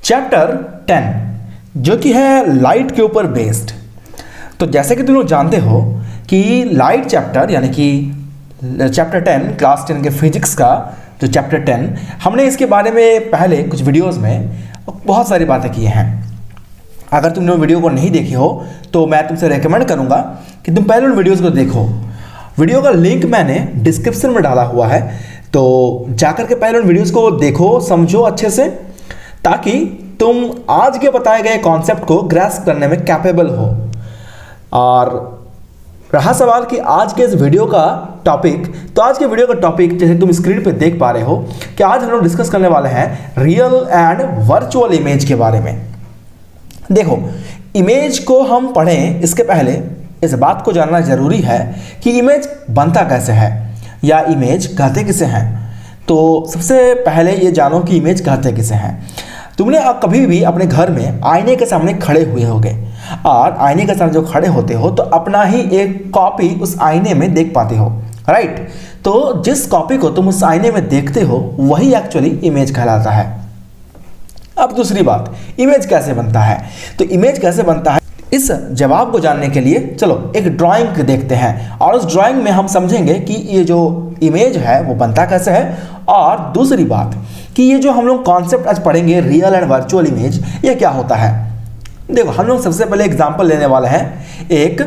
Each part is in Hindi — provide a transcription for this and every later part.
चैप्टर 10 जो कि है लाइट के ऊपर बेस्ड। तो जैसे कि तुम लोग जानते हो कि लाइट चैप्टर यानी कि चैप्टर 10 क्लास 10 के फिजिक्स का जो चैप्टर 10 हमने इसके बारे में पहले कुछ वीडियोस में बहुत सारी बातें की हैं। अगर तुमने वो वीडियो को नहीं देखी हो तो मैं तुमसे रेकमेंड करूंगा कि तुम पहले उन वीडियोस को देखो। वीडियो का लिंक मैंने डिस्क्रिप्शन में डाला हुआ है, तो जाकर के पहले उन वीडियोस को देखो, समझो अच्छे से, ताकि तुम आज के बताए गए कॉन्सेप्ट को ग्रैस्प करने में कैपेबल हो। और रहा सवाल कि आज के इस वीडियो का टॉपिक, तो आज के वीडियो का टॉपिक जैसे तुम स्क्रीन पे देख पा रहे हो कि आज हम लोग डिस्कस करने वाले हैं रियल एंड वर्चुअल इमेज के बारे में। देखो, इमेज को हम पढ़ें इसके पहले इस बात को जानना जरूरी है कि इमेज बनता कैसे है या इमेज कहते किसे हैं। तो सबसे पहले ये जानो कि इमेज कहते किसे हैं। तुमने कभी भी अपने घर में आईने के सामने खड़े हुए होगे और आईने के सामने जो खड़े होते हो तो अपना ही एक कॉपी उस आईने में देख पाते हो, राइट। तो जिस कॉपी को तुम उस आईने में देखते हो वही एक्चुअली इमेज कहलाता है। अब दूसरी बात, इमेज कैसे बनता है। तो इमेज कैसे बनता है इस जवाब को जानने के लिए चलो एक ड्राइंग देखते हैं और उस ड्राइंग में हम समझेंगे कि ये जो इमेज है वो बनता कैसे है। और दूसरी बात कि ये जो हम लोग कॉन्सेप्ट आज पढ़ेंगे रियल एंड वर्चुअल इमेज, ये क्या होता है। देखो, हम लोग सबसे पहले एग्जांपल लेने वाले हैं एक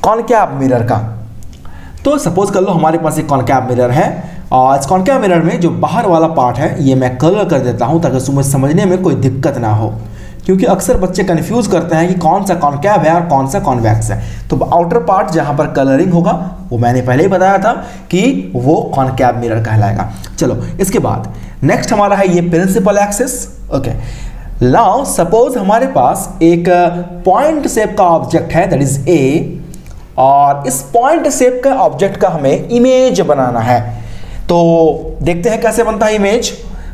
कॉनकैव मिरर का। तो सपोज कर लो हमारे पास एक कॉनकैव मिरर है और इस कॉनकैव मिरर में जो बाहर वाला पार्ट है ये मैं कलर कर देता हूं ताकि तुम्हें समझने में कोई दिक्कत ना हो, क्योंकि अक्सर बच्चे कंफ्यूज करते हैं कि कौन सा कॉनकैव है और कौन सा कॉन्वेक्स है। तो आउटर पार्ट जहां पर कलरिंग होगा वो मैंने पहले ही बताया था कि वो कॉनकैव मिरर कहलाएगा। चलो, इसके बाद नेक्स्ट हमारा है ये principal axis. Okay, now suppose हमारे पास एक पॉइंट शेप का ऑब्जेक्ट है, दैट इज ए, और इस पॉइंट शेप का ऑब्जेक्ट का हमें इमेज बनाना है। तो देखते हैं कैसे बनता है इमेज।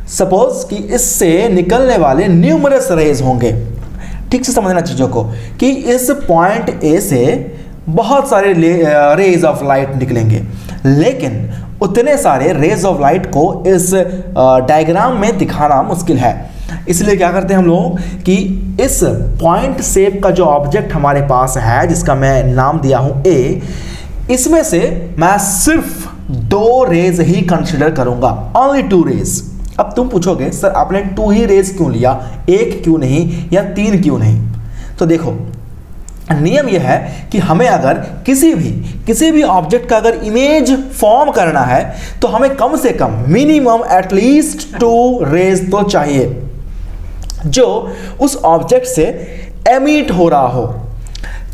सपोज कि इससे निकलने वाले न्यूमरस रेज होंगे। ठीक से समझना चीजों को कि इस पॉइंट ए से बहुत सारे रेज ऑफ लाइट निकलेंगे, लेकिन उतने सारे रेज ऑफ लाइट को इस डायग्राम में दिखाना मुश्किल है। इसलिए क्या करते हैं हम लोग कि इस पॉइंट शेप का जो ऑब्जेक्ट हमारे पास है जिसका मैं नाम दिया हूं ए, इसमें से मैं सिर्फ 2 रेज ही कंसिडर करूंगा, ओनली 2 रेज। अब तुम पूछोगे सर आपने 2 ही रेज क्यों लिया, 1 क्यों नहीं या 3 क्यों नहीं। तो देखो, नियम यह है कि हमें अगर किसी भी ऑब्जेक्ट का अगर इमेज फॉर्म करना है तो हमें कम से कम मिनिमम एटलीस्ट 2 रेज तो चाहिए जो उस ऑब्जेक्ट से एमिट हो रहा हो।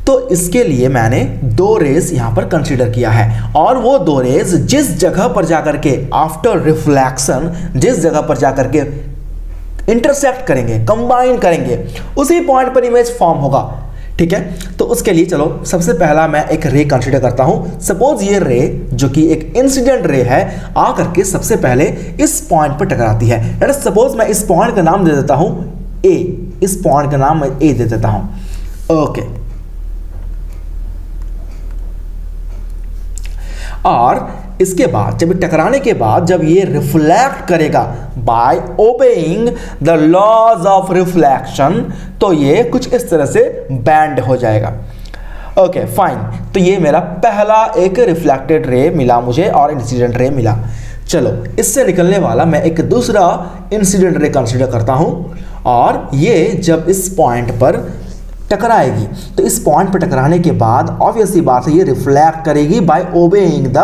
तो इसके लिए मैंने 2 रेज यहां पर कंसीडर किया है, और वो 2 रेज जिस जगह पर जाकर के आफ्टर रिफ्लेक्शन जिस जगह पर जाकर के इंटरसेक्ट करेंगे, कंबाइन करेंगे, उसी पॉइंट पर इमेज फॉर्म होगा। ठीक है, तो उसके लिए चलो सबसे पहला मैं एक रे कंसीडर करता हूं। सपोज ये रे जो कि एक इंसिडेंट रे है आकर के सबसे पहले इस पॉइंट पर टकराती है। लेट अस सपोज मैं इस पॉइंट का नाम दे देता हूं ए, इस पॉइंट का नाम मैं ए दे देता हूं। ओके, और इसके बाद जब टकराने के बाद जब ये रिफ्लेक्ट करेगा by obeying the laws of reflection, तो ये कुछ इस तरह से बैंड हो जाएगा। ओके फाइन, तो ये मेरा पहला एक रिफ्लेक्टेड रे मिला मुझे और इंसिडेंट रे मिला। चलो, इससे निकलने वाला मैं एक दूसरा इंसिडेंट रे कंसीडर करता हूं, और ये जब इस पॉइंट पर टकराएगी तो इस पॉइंट पर टकराने के बाद ऑब्वियसली बात है ये रिफ्लेक्ट करेगी by obeying the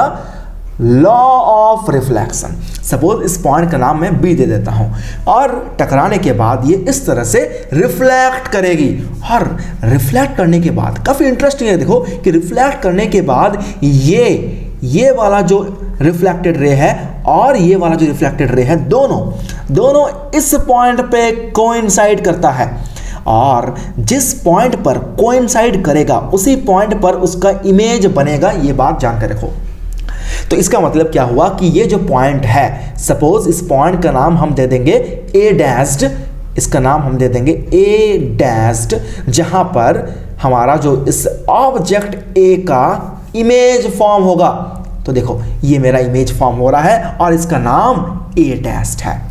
law of reflection. Suppose इस पॉइंट का नाम मैं बी दे देता हूं, और टकराने के बाद ये इस तरह से रिफ्लेक्ट करेगी। और रिफ्लेक्ट करने के बाद काफी इंटरेस्टिंग है, देखो कि रिफ्लेक्ट करने के बाद ये वाला जो रिफ्लेक्टेड रे है और ये वाला जो रिफ्लेक्टेड रे है दोनों इस पॉइंट पे कोइंसाइड करता है, और जिस पॉइंट पर कोइंसाइड करेगा उसी पॉइंट पर उसका इमेज बनेगा। ये बात जानकर रखो। तो इसका मतलब क्या हुआ कि ये जो पॉइंट है, सपोज इस पॉइंट का नाम हम दे देंगे ए डैश्ड, इसका नाम हम दे देंगे ए डैश्ड, जहां पर हमारा जो इस ऑब्जेक्ट ए का इमेज फॉर्म होगा। तो देखो ये मेरा इमेज फॉर्म हो रहा है और इसका नाम ए टेस्ट है।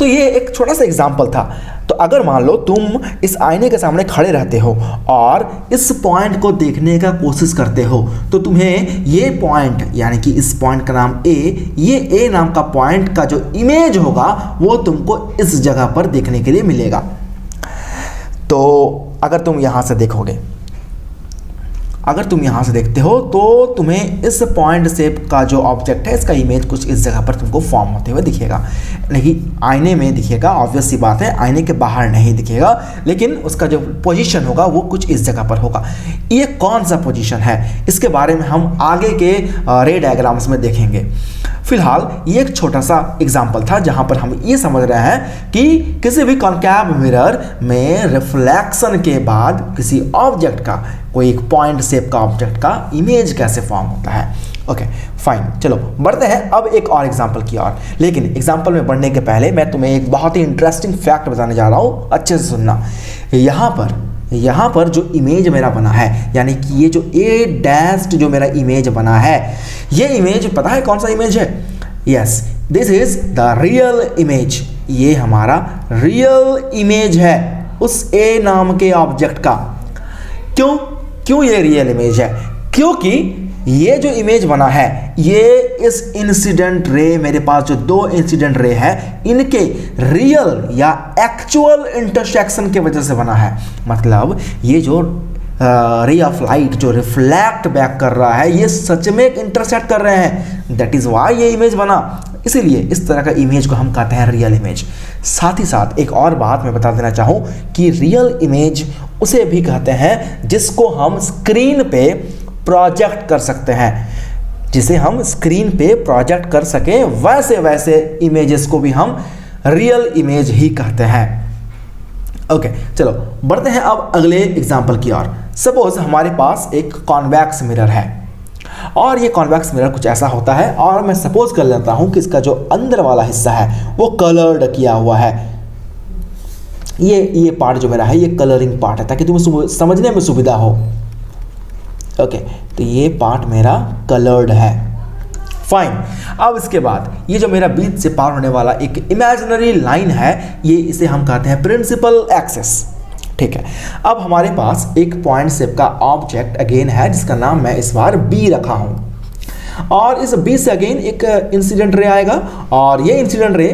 तो ये एक छोटा सा एग्जाम्पल था। तो अगर मान लो तुम इस आईने के सामने खड़े रहते हो और इस पॉइंट को देखने का कोशिश करते हो, तो तुम्हें ये पॉइंट, यानी कि इस पॉइंट का नाम ए, ये ए नाम का पॉइंट का जो इमेज होगा वो तुमको इस जगह पर देखने के लिए मिलेगा। तो अगर तुम यहाँ से देखोगे, अगर तुम यहाँ से देखते हो तो तुम्हें इस पॉइंट शेप का जो ऑब्जेक्ट है इसका इमेज कुछ इस जगह पर तुमको फॉर्म होते हुए दिखेगा। नहीं, आईने में दिखेगा, ऑब्वियस सी बात है, आईने के बाहर नहीं दिखेगा, लेकिन उसका जो पोजीशन होगा वो कुछ इस जगह पर होगा। ये कौन सा पोजीशन है इसके बारे में हम आगे के रे डायग्राम्स में देखेंगे। फिलहाल ये एक छोटा सा एग्जाम्पल था जहाँ पर हम ये समझ रहे हैं कि किसी भी कॉन्कैव मिरर में रिफ्लेक्शन के बाद किसी ऑब्जेक्ट का, कोई एक पॉइंट शेप का ऑब्जेक्ट का इमेज कैसे फॉर्म होता है। ओके फाइन, चलो बढ़ते हैं अब एक और एग्जांपल की ओर। लेकिन एग्जांपल में बढ़ने के पहले मैं तुम्हें एक बहुत ही इंटरेस्टिंग फैक्ट बताने जा रहा हूँ, अच्छे से सुनना। यहाँ पर जो इमेज मेरा बना है, यानी कि ये जो ए डैश्ड जो मेरा इमेज बना है, ये इमेज पता है कौन सा इमेज है? Yes, this is the real image. ये हमारा रियल इमेज है उस ए नाम के ऑब्जेक्ट का। क्यों ये रियल इमेज है? क्योंकि ये जो इमेज बना है ये इस इंसिडेंट रे, मेरे पास जो दो इंसिडेंट रे है, इनके रियल या एक्चुअल इंटरसेक्शन की वजह से बना है। मतलब ये जो रे ऑफ लाइट जो रिफ्लेक्ट बैक कर रहा है ये सच में इंटरसेक्ट कर रहे हैं, दैट इज वाई ये इमेज बना। इसीलिए इस तरह का इमेज को हम कहते हैं रियल इमेज। साथ ही साथ एक और बात मैं बता देना चाहूँ कि रियल इमेज उसे भी कहते हैं जिसको हम स्क्रीन पे प्रोजेक्ट कर सकते हैं। जिसे हम स्क्रीन पे प्रोजेक्ट कर सके वैसे इमेजेस को भी हम रियल इमेज ही कहते हैं। ओके चलो बढ़ते हैं अब अगले एग्जाम्पल की ओर। सपोज हमारे पास एक कॉन्वेक्स मिरर है और ये कॉन्वेक्स मिरर कुछ ऐसा होता है, और मैं सपोज कर लेता हूं कि इसका जो अंदर वाला हिस्सा है वो कलर्ड किया हुआ है। ये पार्ट जो मेरा है ये कलरिंग पार्ट है ताकि तुम्हें समझने में सुविधा हो। ओके तो ये पार्ट मेरा कलर्ड है, फाइन। अब इसके बाद ये जो मेरा बीच से पार होने वाला एक इमेजिनरी लाइन है, ये इसे हम कहते हैं प्रिंसिपल एक्सिस, ठीक है। अब हमारे पास एक पॉइंट शेप का ऑब्जेक्ट अगेन है जिसका नाम मैं इस बार बी रखा हूं, और इस बी से अगेन एक इंसिडेंट रे आएगा और ये इंसिडेंट रे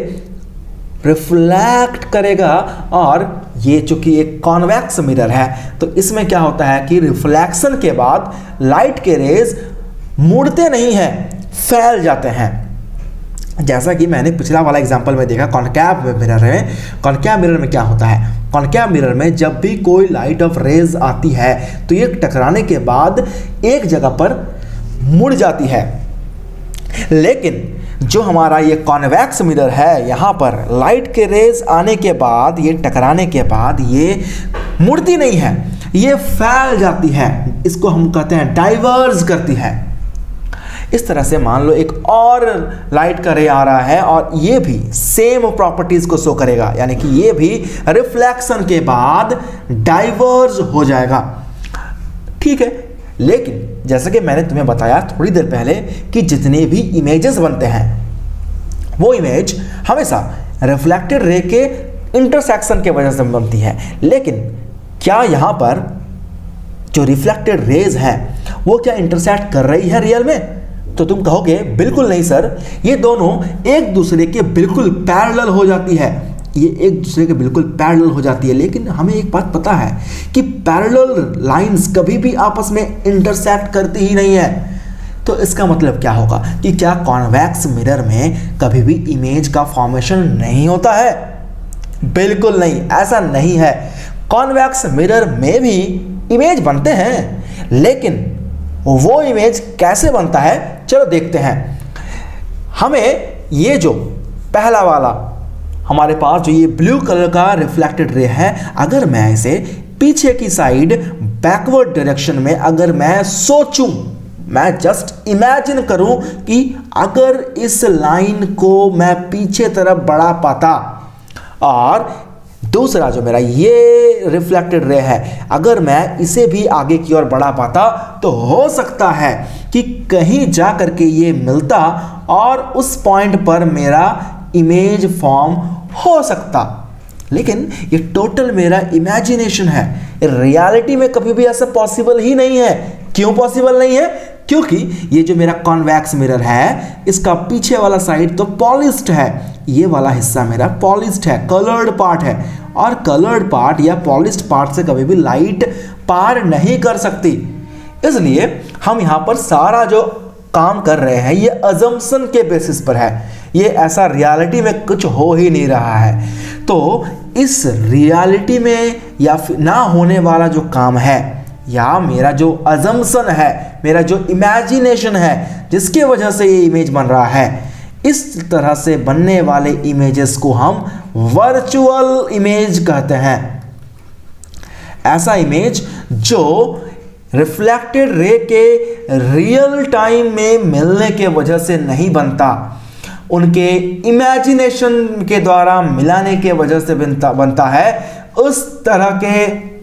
रिफ्लेक्ट करेगा। और ये चूंकि एक कॉन्वेक्स मिरर है तो इसमें क्या होता है कि रिफ्लेक्शन के बाद लाइट के रेज मुड़ते नहीं हैं, फैल जाते हैं। जैसा कि मैंने पिछला वाला एग्जांपल में देखा कॉन्कैव मिरर में। कॉन्कैव मिरर में क्या होता है? कॉन्कैव मिरर में जब भी कोई लाइट ऑफ रेज आती है तो ये टकराने के बाद एक जगह पर मुड़ जाती है, लेकिन जो हमारा ये कॉन्वेक्स मिरर है यहाँ पर लाइट के रेज आने के बाद, ये टकराने के बाद ये मुड़ती नहीं है, ये फैल जाती है। इसको हम कहते हैं डाइवर्ज करती है। इस तरह से मान लो एक और लाइट का रे आ रहा है और ये भी सेम प्रॉपर्टीज को शो करेगा, यानी कि ये भी रिफ्लेक्शन के बाद डाइवर्ज हो जाएगा, ठीक है। लेकिन जैसा कि मैंने तुम्हें बताया थोड़ी देर पहले कि जितने भी इमेजेस बनते हैं वो इमेज हमेशा रिफ्लेक्टेड रे के इंटरसेक्शन के वजह से बनती है। लेकिन क्या यहाँ पर जो रिफ्लेक्टेड रेज है वो क्या इंटरसेक्ट कर रही है रियल में? तो तुम कहोगे बिल्कुल नहीं सर, ये दोनों एक दूसरे के बिल्कुल पैरेलल हो जाती है, ये एक दूसरे के बिल्कुल पैरेलल हो जाती है। लेकिन हमें एक बात पता है कि पैरेलल लाइंस कभी भी आपस में इंटरसेक्ट करती ही नहीं है। तो इसका मतलब क्या होगा कि क्या कॉन्वेक्स मिरर में कभी भी इमेज का फॉर्मेशन नहीं होता है? बिल्कुल नहीं, ऐसा नहीं है। कॉन्वेक्स मिरर में भी इमेज बनते हैं, लेकिन वो इमेज कैसे बनता है चलो देखते हैं। हमें ये जो पहला वाला हमारे पास जो ये ब्लू कलर का रिफ्लेक्टेड रे है, अगर मैं इसे पीछे की साइड बैकवर्ड डायरेक्शन में अगर मैं सोचूं, मैं जस्ट इमेजिन करूं कि अगर इस लाइन को मैं पीछे तरफ बढ़ा पाता और दूसरा जो मेरा ये रिफ्लेक्टेड रे है अगर मैं इसे भी आगे की ओर बढ़ा पाता, तो हो सकता है कि कहीं जा करके ये मिलता और उस पॉइंट पर मेरा इमेज फॉर्म हो सकता, लेकिन ये टोटल मेरा इमेजिनेशन है। रियलिटी में कभी भी ऐसा पॉसिबल ही नहीं है। क्यों पॉसिबल नहीं है? क्योंकि ये जो मेरा कॉन्वेक्स मिरर है, इसका पीछे वाला साइड तो पॉलिश्ड है, ये वाला हिस्सा मेरा पॉलिश्ड है, कलर्ड पार्ट है, और कलर्ड पार्ट या पॉलिश्ड पार्ट से कभी भी लाइट पार नहीं कर सकती। इसलिए हम यहाँ पर सारा जो काम कर रहे हैं ये अजम्पशन के बेसिस पर है, ये ऐसा रियलिटी में कुछ हो ही नहीं रहा है। तो इस रियलिटी में या फिर ना होने वाला जो काम है, या मेरा जो अजम्पशन है, मेरा जो इमेजिनेशन है, जिसके वजह से ये इमेज बन रहा है, इस तरह से बनने वाले इमेजेस को हम वर्चुअल इमेज कहते हैं। ऐसा इमेज जो रिफ्लेक्टेड रे के रियल टाइम में मिलने के वजह से नहीं बनता, उनके इमेजिनेशन के द्वारा मिलाने के वजह से बनता है। उस तरह के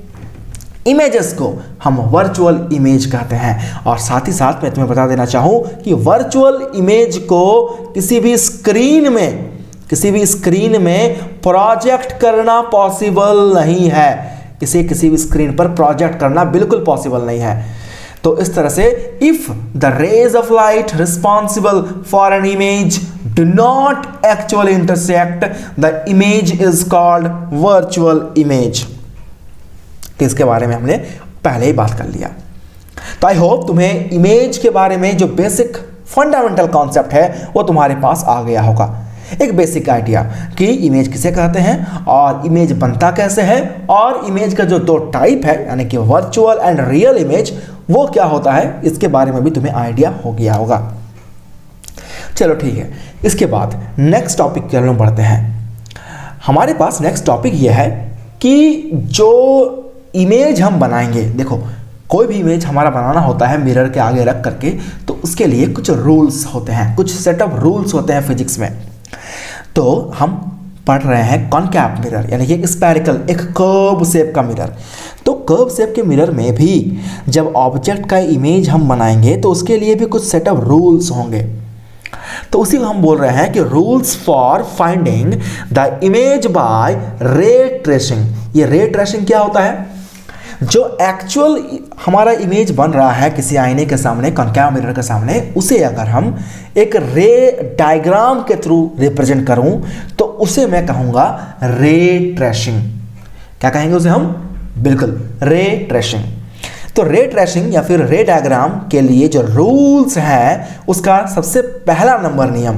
इमेजेस को हम वर्चुअल इमेज कहते हैं। और साथ ही साथ मैं तुम्हें बता देना चाहूं कि वर्चुअल इमेज को किसी भी स्क्रीन में प्रोजेक्ट करना पॉसिबल नहीं है। इसे किसी भी स्क्रीन पर प्रोजेक्ट करना बिल्कुल पॉसिबल नहीं है। तो इस तरह से if the rays of light responsible for an image do not actually intersect, the image is called virtual image. इसके बारे में हमने पहले ही बात कर लिया। तो आई होप तुम्हें इमेज के बारे में जो बेसिक फंडामेंटल कॉन्सेप्ट है वो तुम्हारे पास आ गया होगा। एक बेसिक आइडिया कि इमेज किसे कहते हैं और इमेज बनता कैसे है, और इमेज का जो दो टाइप है यानी कि वर्चुअल एंड रियल इमेज, वो क्या होता है, इसके बारे में भी तुम्हें आइडिया हो गया होगा। चलो ठीक है, इसके बाद नेक्स्ट टॉपिक की तरफ बढ़ते हैं। हमारे पास नेक्स्ट टॉपिक ये है कि जो इमेज हम बनाएंगे, देखो कोई भी इमेज हमारा बनाना होता है मिरर के आगे रख करके, तो उसके लिए कुछ रूल्स होते हैं, कुछ सेट ऑफ रूल्स होते हैं फिजिक्स में। तो हम पढ़ रहे हैं कॉनकैव मिरर, यानी कि स्फेरिकल, एक कर्व शेप का मिरर। तो कर्व शेप के मिरर में भी जब ऑब्जेक्ट का इमेज हम बनाएंगे तो उसके लिए भी कुछ सेट ऑफ रूल्स होंगे। तो उसी को हम बोल रहे हैं कि rules for finding the image by ray tracing. ये रे ट्रेसिंग क्या होता है? जो एक्चुअल हमारा इमेज बन रहा है किसी आईने के सामने, कॉनकैव मिरर के सामने, उसे अगर हम एक रे डायग्राम के थ्रू रिप्रेजेंट करूं तो उसे मैं कहूंगा रे ट्रेसिंग। क्या कहेंगे उसे हम? बिल्कुल, रे ट्रेसिंग। तो रे ट्रेसिंग या फिर रे डायग्राम के लिए जो रूल्स हैं उसका सबसे पहला नंबर नियम,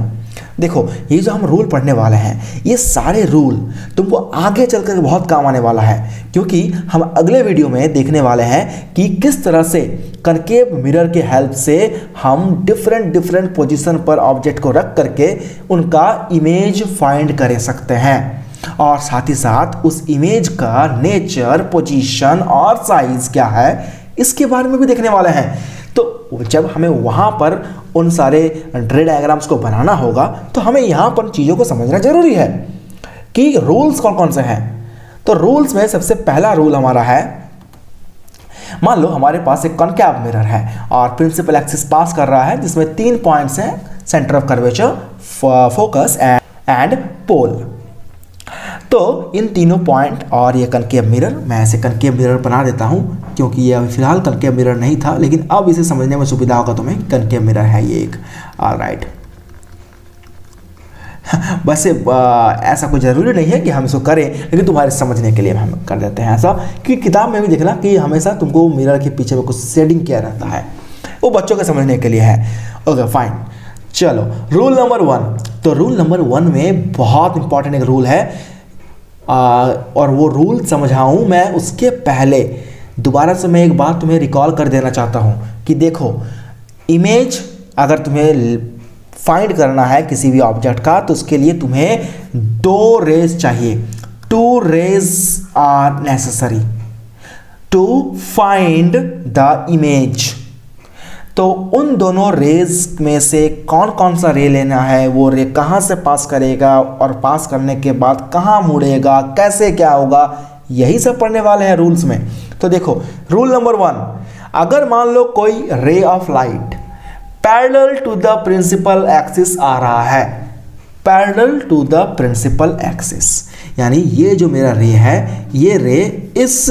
देखो ये जो हम रूल पढ़ने वाले हैं ये सारे रूल तुमको आगे चलकर बहुत काम आने वाला है, क्योंकि हम अगले वीडियो में देखने वाले हैं कि किस तरह से कनकेव मिरर के हेल्प से हम डिफरेंट पोजीशन पर ऑब्जेक्ट को रख करके उनका इमेज फाइंड कर सकते हैं, और साथ ही साथ उस इमेज का नेचर, पोजीशन और साइज क्या है इसके बारे में भी देखने वाले हैं। तो जब हमें वहाँ पर उन सारे रे डायग्राम्स को बनाना होगा तो हमें यहाँ पर चीज़ों को समझना जरूरी है कि रूल्स कौन कौन से हैं। तो रूल्स में सबसे पहला रूल हमारा है, मान लो हमारे पास एक कॉनकैव मिरर है और प्रिंसिपल एक्सिस पास कर रहा है जिसमें 3 पॉइंट्स हैं, centre of curvature, focus and pole. तो इन तीनों पॉइंट और ये कनकेव मिरर, मैं ऐसे कनकेव मिरर बना देता हूँ क्योंकि ये अभी फिलहाल कनकेव मिरर नहीं था, लेकिन अब इसे समझने में सुविधा होगा तुम्हें। कनकेव मिरर है ये एक, ऑलराइट। वैसे ऐसा कोई ज़रूरी नहीं है कि हम इसको करें, लेकिन तुम्हारे समझने के लिए हम कर देते हैं ऐसा, कि किताब में भी देखना कि हमेशा तुमको मिरर के पीछे में कुछ शेडिंग किया रहता है, वो बच्चों के समझने के लिए है। ओके फाइन, चलो रूल नंबर 1। तो रूल नंबर 1 में बहुत इंपॉर्टेंट एक रूल है, और वो रूल समझाऊं मैं उसके पहले दोबारा से मैं एक बात तुम्हें रिकॉल कर देना चाहता हूं कि देखो, इमेज अगर तुम्हें फाइंड करना है किसी भी ऑब्जेक्ट का तो उसके लिए तुम्हें 2 रेज चाहिए। 2 rays are necessary to find the image. तो उन दोनों रेज में से कौन कौन सा रे लेना है, वो रे कहाँ से पास करेगा और पास करने के बाद कहाँ मुड़ेगा, कैसे क्या होगा, यही सब पढ़ने वाले हैं रूल्स में। तो देखो रूल नंबर 1, अगर मान लो कोई ray of light parallel to the principal axis आ रहा है, parallel to the principal axis, यानी ये जो मेरा रे है, ये रे इस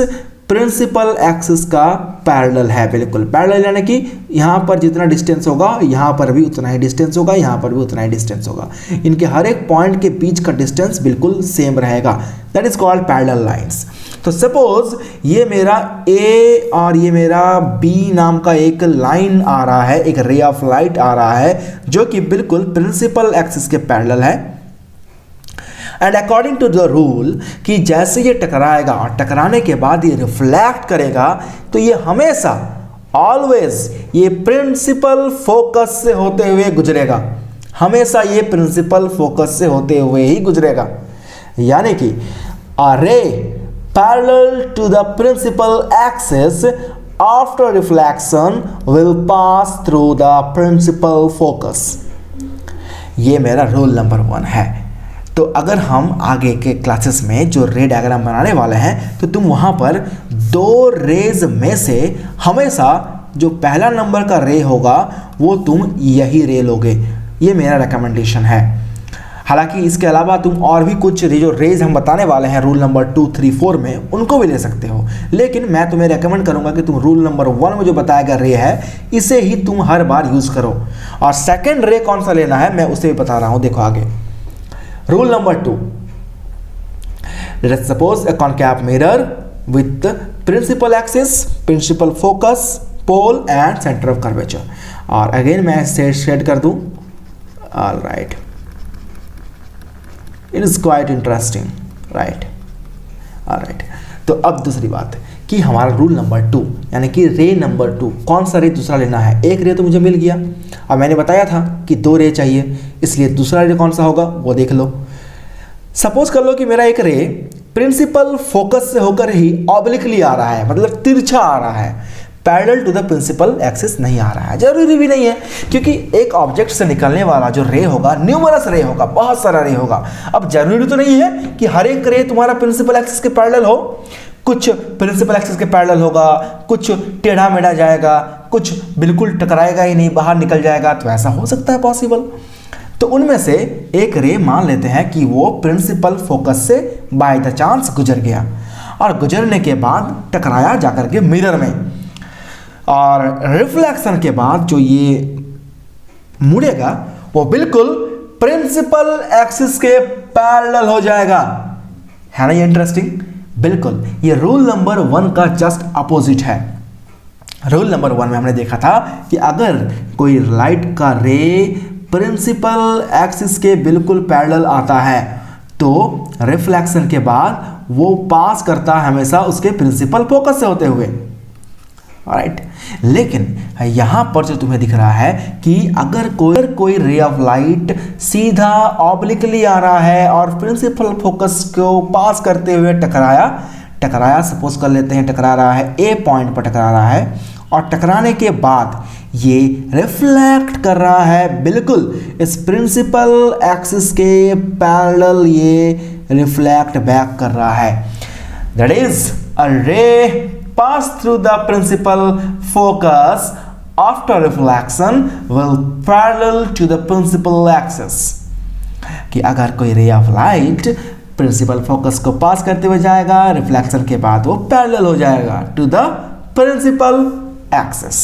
प्रिंसिपल एक्सिस का पैरेलल है, बिल्कुल पैरेलल, यानी कि यहाँ पर जितना डिस्टेंस होगा यहाँ पर भी उतना ही डिस्टेंस होगा, यहाँ पर भी उतना ही डिस्टेंस होगा, इनके हर एक पॉइंट के बीच का डिस्टेंस बिल्कुल सेम रहेगा, that is called parallel lines. तो सपोज ये मेरा ए और ये मेरा बी नाम का एक लाइन आ रहा है, एक रे ऑफ लाइट आ रहा है जो कि बिल्कुल प्रिंसिपल एक्सिस के पैरेलल है। And according to the rule कि जैसे ये टकराएगा और टकराने के बाद ये रिफ्लेक्ट करेगा, तो ये हमेशा ऑलवेज ये प्रिंसिपल फोकस से होते हुए गुजरेगा, हमेशा ये प्रिंसिपल फोकस से होते हुए ही गुजरेगा, यानी कि a ray parallel to the principal axis after reflection will pass through the principal focus. ये मेरा रूल नंबर 1 है। तो अगर हम आगे के क्लासेस में जो रे डायग्राम बनाने वाले हैं, तो तुम वहाँ पर 2 रेज में से हमेशा जो पहला नंबर का रे होगा वो तुम यही रे लोगे, ये मेरा रिकमेंडेशन है। हालांकि इसके अलावा तुम और भी कुछ जो रेज हम बताने वाले हैं रूल नंबर 2, 3, 4 में, उनको भी ले सकते हो, लेकिन मैं तुम्हें रेकमेंड करूंगा कि तुम रूल नंबर 1 में जो बताया गया रे है इसे ही तुम हर बार यूज़ करो। और सेकेंड रे कौन सा लेना है मैं उसे भी बता रहा हूँ, देखो आगे। Rule number 2. Let us suppose a concave mirror with principal axis, principal focus, pole and center of curvature. और again मैं इसे शेड कर दूं। All right. It is quite interesting, right? All right. तो अब दूसरी बात कि हमारा रूल नंबर 2 यानी कि रे नंबर 2, कौन सा रे दूसरा लेना है। एक रे तो मुझे मिल गया, अब मैंने बताया था कि 2 रे चाहिए, इसलिए दूसरा रे कौन सा होगा वो देख लो। सपोज कर लो कि मेरा एक रे प्रिंसिपल फोकस से होकर ही ऑब्लिकली आ रहा है, मतलब तिरछा आ रहा है, parallel to the principal axis नहीं आ रहा है। जरूरी भी नहीं है, क्योंकि एक ऑब्जेक्ट से निकलने वाला जो रे होगा न्यूमरस रे होगा, बहुत सारा रे होगा। अब जरूरी तो नहीं है कि हर एक रे तुम्हारा प्रिंसिपल एक्सिस के पैरेलल हो, कुछ प्रिंसिपल एक्सिस के पैरेलल होगा, कुछ टेढ़ा मेढ़ा जाएगा, कुछ बिल्कुल टकराएगा ही नहीं, बाहर निकल जाएगा, तो ऐसा हो सकता है पॉसिबल। तो उनमें से एक रे मान लेते हैं कि वो प्रिंसिपल फोकस से बाय द चांस गुजर गया और गुजरने के बाद टकराया जाकर के मिरर में, और रिफ्लेक्शन के बाद जो ये मुड़ेगा वो बिल्कुल प्रिंसिपल एक्सिस के पैरेलल हो जाएगा। है ना ये इंटरेस्टिंग? बिल्कुल, ये रूल नंबर 1 का जस्ट अपोजिट है। रूल नंबर 1 में हमने देखा था कि अगर कोई लाइट का रे प्रिंसिपल एक्सिस के बिल्कुल पैरेलल आता है तो रिफ्लेक्शन के बाद वो पास करता है हमेशा उसके प्रिंसिपल फोकस से होते हुए, राइट। लेकिन यहाँ पर जो तुम्हें दिख रहा है कि अगर कोई रे ऑफ लाइट सीधा ऑब्लिकली आ रहा है और प्रिंसिपल फोकस को पास करते हुए टकराया, सपोज कर लेते हैं टकरा रहा है ए पॉइंट पर टकरा रहा है, और टकराने के बाद ये रिफ्लेक्ट कर रहा है बिल्कुल इस प्रिंसिपल एक्सिस के पैरेलल, ये रिफ्लेक्ट बैक कर रहा है। दैट इज अ रे pass through the principal focus after reflection will parallel to the principal axis। कि अगर कोई ray of light principal focus को पास करते हुए जाएगा, रिफ्लेक्शन के बाद वो पैरेलल हो जाएगा to the principal axis.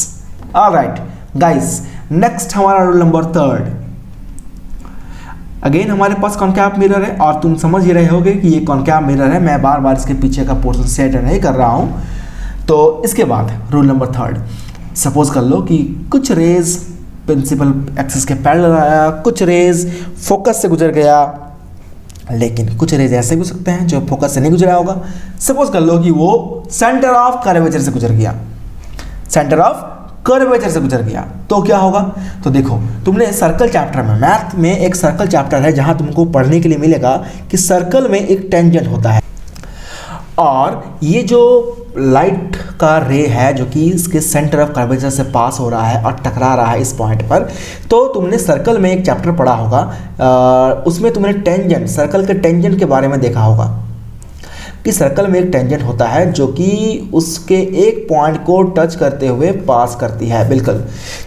Alright guys, next हमारा रूल नंबर 3। अगेन हमारे पास कॉन्कैव मिरर है और तुम समझ ही रहे होगे कि ये कॉन्कैव मिरर है, मैं बार बार इसके पीछे का पोर्शन सेट नहीं कर रहा हूँ। तो इसके बाद रूल नंबर 3, सपोज कर लो कि कुछ रेज प्रिंसिपल एक्सिस के पैरेलल आया, कुछ रेज फोकस से गुजर गया, लेकिन कुछ रेज ऐसे भी हो सकते हैं जो फोकस से नहीं गुजरा होगा। सपोज कर लो कि वो सेंटर ऑफ कर्वेचर से गुजर गया, सेंटर ऑफ कर्वेचर से गुजर गया, तो क्या होगा? तो देखो, तुमने सर्कल चैप्टर में, मैथ में एक सर्कल चैप्टर है जहां तुमको पढ़ने के लिए मिलेगा कि सर्कल में एक टेंजेंट होता है, और ये जो लाइट का रे है जो कि इसके सेंटर ऑफ कर्वेचर से पास हो रहा है और टकरा रहा है इस पॉइंट पर, तो तुमने सर्कल में एक चैप्टर पढ़ा होगा, उसमें तुमने टेंजेंट, सर्कल के टेंजेंट के बारे में देखा होगा। कि सर्कल में एक टेंजेंट होता है जो कि उसके एक पॉइंट को टच करते हुए पास करती है। बिल्कुल,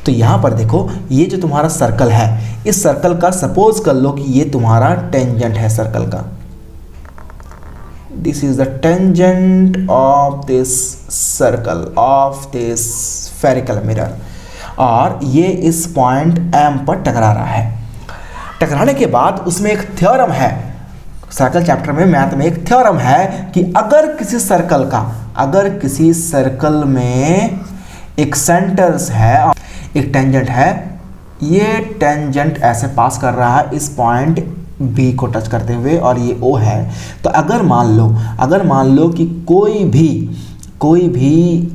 तो यहाँ पर देखो ये जो तुम्हारा सर्कल है, इस सर्कल का सपोज कर लो कि ये तुम्हारा टेंजेंट है सर्कल का। This is the tangent of this circle of this spherical mirror, और ये इस पॉइंट M पर टकरा रहा है। टकराने के बाद उसमें एक थ्योरम है, सर्कल चैप्टर में मैथ में एक थ्योरम है कि अगर किसी सर्कल में एक सेंटर्स है, एक टेंजेंट है, ये टेंजेंट ऐसे पास कर रहा है इस पॉइंट B को टच करते हुए और ये O है, तो अगर मान लो कि कोई भी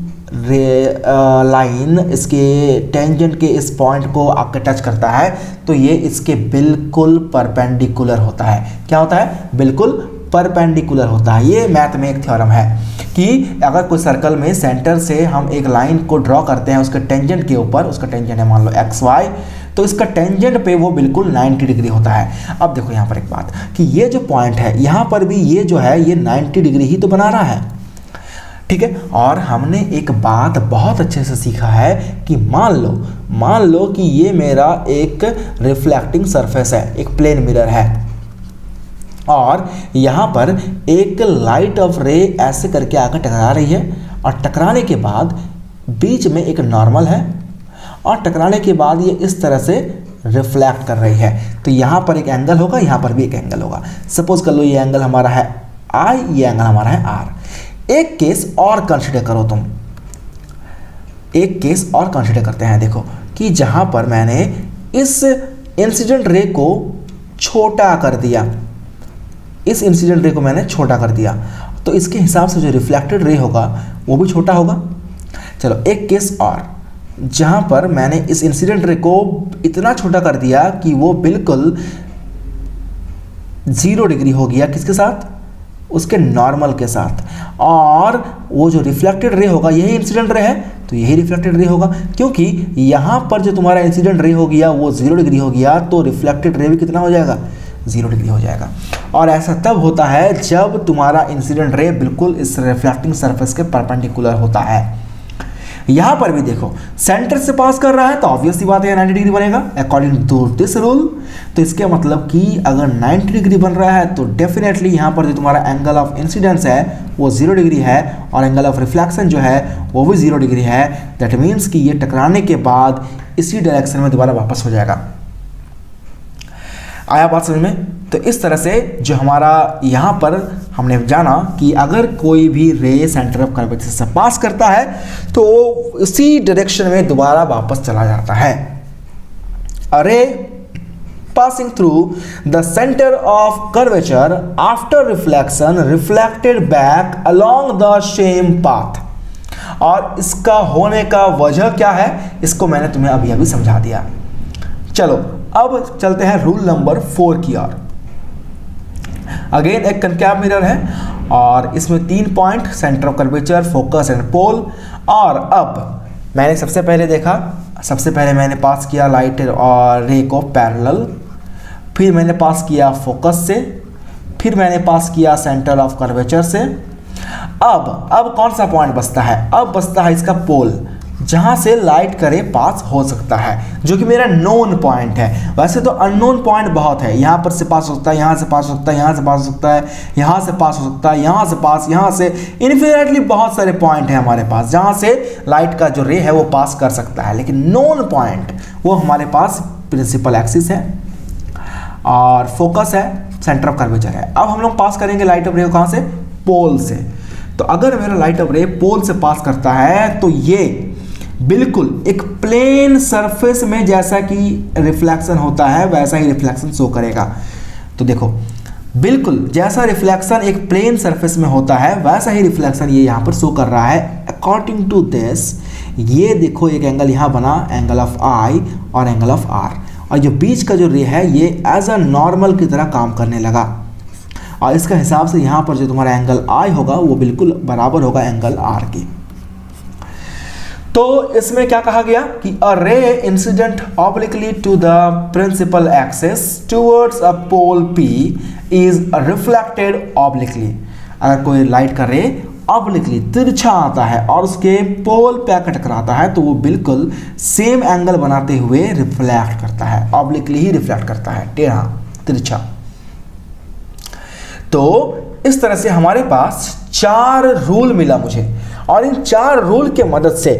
लाइन इसके टेंजेंट के इस पॉइंट को आकर टच करता है तो ये इसके बिल्कुल परपेंडिकुलर होता है। क्या होता है? बिल्कुल परपेंडिकुलर होता है। ये मैथ में एक थ्योरम है कि अगर कोई सर्कल में सेंटर से हम एक लाइन को ड्रॉ करते हैं उसके टेंजेंट के ऊपर, उसका टेंजेंट है मान लो XY, तो इसका टेंजेंट पे वो बिल्कुल 90 डिग्री होता है। अब देखो यहाँ पर एक बात कि ये जो पॉइंट है यहाँ पर भी ये जो है ये 90 डिग्री ही तो बना रहा है, ठीक है। और हमने एक बात बहुत अच्छे से सीखा है कि मान लो कि ये मेरा एक रिफ्लेक्टिंग सरफेस है, एक प्लेन मिरर है, और यहाँ पर एक लाइट ऑफ रे ऐसे करके आकर टकरा रही है, और टकराने के बाद बीच में एक नॉर्मल है, और टकराने के बाद ये इस तरह से रिफ्लेक्ट कर रही है। तो यहाँ पर एक एंगल होगा, यहाँ पर भी एक एंगल होगा। सपोज कर लो ये एंगल हमारा है I, ये एंगल हमारा है R। एक केस और कंसीडर करो तुम, एक केस और कंसीडर करते हैं। देखो कि जहां पर मैंने इस इंसिडेंट रे को छोटा कर दिया, इस इंसिडेंट रे को मैंने छोटा कर दिया, तो इसके हिसाब से जो रिफ्लेक्टेड रे होगा वो भी छोटा होगा। चलो एक केस और, जहां पर मैंने इस इंसिडेंट रे को इतना छोटा कर दिया कि वो बिल्कुल 0 डिग्री हो गया, किसके साथ? उसके नॉर्मल के साथ, और वो जो रिफ्लेक्टेड रे होगा यही इंसिडेंट रे है तो यही रिफ्लेक्टेड रे होगा, क्योंकि यहाँ पर जो तुम्हारा इंसिडेंट रे हो गया वो 0 डिग्री हो गया, तो रिफ्लेक्टेड रे भी कितना हो जाएगा? 0 डिग्री हो जाएगा। और ऐसा तब होता है जब तुम्हारा इंसिडेंट रे बिल्कुल इस रिफ्लेक्टिंग सरफेस के परपेंडिकुलर होता है। यहाँ पर भी देखो सेंटर से पास कर रहा है तो ऑब्वियस सी बात है 90 डिग्री बनेगा अकॉर्डिंग टू दिस रूल। तो इसके मतलब कि अगर 90 डिग्री बन रहा है तो डेफिनेटली यहाँ पर जो तुम्हारा एंगल ऑफ इंसिडेंस है वो 0 डिग्री है, और एंगल ऑफ रिफ्लेक्शन जो है वो भी 0 डिग्री है। दैट मीन्स कि ये टकराने के बाद इसी डायरेक्शन में दोबारा वापस हो जाएगा। आया बात समझ में? तो इस तरह से जो हमारा यहाँ पर हमने जाना कि अगर कोई भी रे सेंटर ऑफ कर्वेचर से पास करता है तो इसी डायरेक्शन में दोबारा वापस चला जाता है। अ रे passing through the center of curvature after reflection reflected back along the same path। और इसका होने का वजह क्या है इसको मैंने तुम्हें अभी अभी समझा दिया। चलो अब चलते हैं रूल नंबर 4 की ओर। अगेन एक कनकैव मिरर है और इसमें 3 point, centre of curvature, focus and pole. और अब मैंने सबसे पहले मैंने पास किया लाइट और रे को पैरेलल, फिर मैंने पास किया फोकस से, फिर मैंने पास किया सेंटर ऑफ कर्वेचर से। अब कौन सा पॉइंट बचता है? अब बचता है इसका पोल, जहां से लाइट का रे पास हो सकता है, जो कि मेरा नोन पॉइंट है। वैसे तो अननोन पॉइंट बहुत है, यहाँ पर से पास हो सकता है, यहाँ से पास हो सकता है, यहाँ से पास हो सकता है, यहाँ से पास हो सकता है, यहाँ से पास, यहाँ से इन्फिनिटली बहुत सारे पॉइंट हैं हमारे पास जहाँ से लाइट का जो रे है वो पास कर सकता है। लेकिन नोन पॉइंट वो हमारे पास प्रिंसिपल एक्सिस है और फोकस है, सेंटर ऑफ कर्वेचर है। अब हम लोग पास करेंगे लाइट ऑफ रे को कहाँ से? पोल से। तो अगर मेरा लाइट ऑफ रे पोल से पास करता है तो ये बिल्कुल एक प्लेन सरफेस में जैसा कि रिफ्लेक्शन होता है वैसा ही रिफ्लेक्शन शो करेगा। तो देखो बिल्कुल जैसा रिफ्लेक्शन एक प्लेन सरफेस में होता है वैसा ही रिफ्लेक्शन ये यहाँ पर शो कर रहा है। अकॉर्डिंग टू दिस ये देखो एक एंगल यहाँ बना, एंगल ऑफ I और एंगल ऑफ R, और जो बीच का जो रे है ये एज अ नॉर्मल की तरह काम करने लगा। और इसका हिसाब से यहाँ पर जो तुम्हारा एंगल I होगा वो बिल्कुल बराबर होगा एंगल R के। तो इसमें क्या कहा गया कि a ray incident obliquely to the principal axis towards a pole P is reflected obliquely. अगर कोई लाइट का रे ऑब्लिकली तिरछा आता है और उसके पोल पे टकराता है तो वो बिल्कुल सेम एंगल बनाते हुए रिफ्लेक्ट करता है, ऑब्लिकली ही रिफ्लेक्ट करता है, टेढ़ा तिरछा। तो इस तरह से हमारे पास 4 रूल मिला मुझे, और इन 4 रूल के मदद से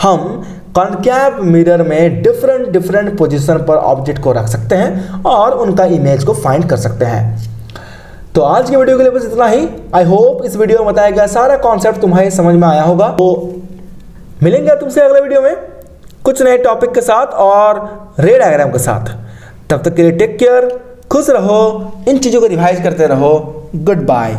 हम कॉनकेव मिरर में डिफरेंट पोजीशन पर ऑब्जेक्ट को रख सकते हैं और उनका इमेज को फाइंड कर सकते हैं। तो आज के वीडियो के लिए बस इतना ही। आई होप इस वीडियो में बताया गया सारा कॉन्सेप्ट तुम्हें समझ में आया होगा। तो मिलेंगे तुमसे अगले वीडियो में कुछ नए टॉपिक के साथ और रे डायग्राम के साथ। तब तक के लिए टेक केयर, खुश रहो, इन चीज़ों को रिवाइज करते रहो। Good bye.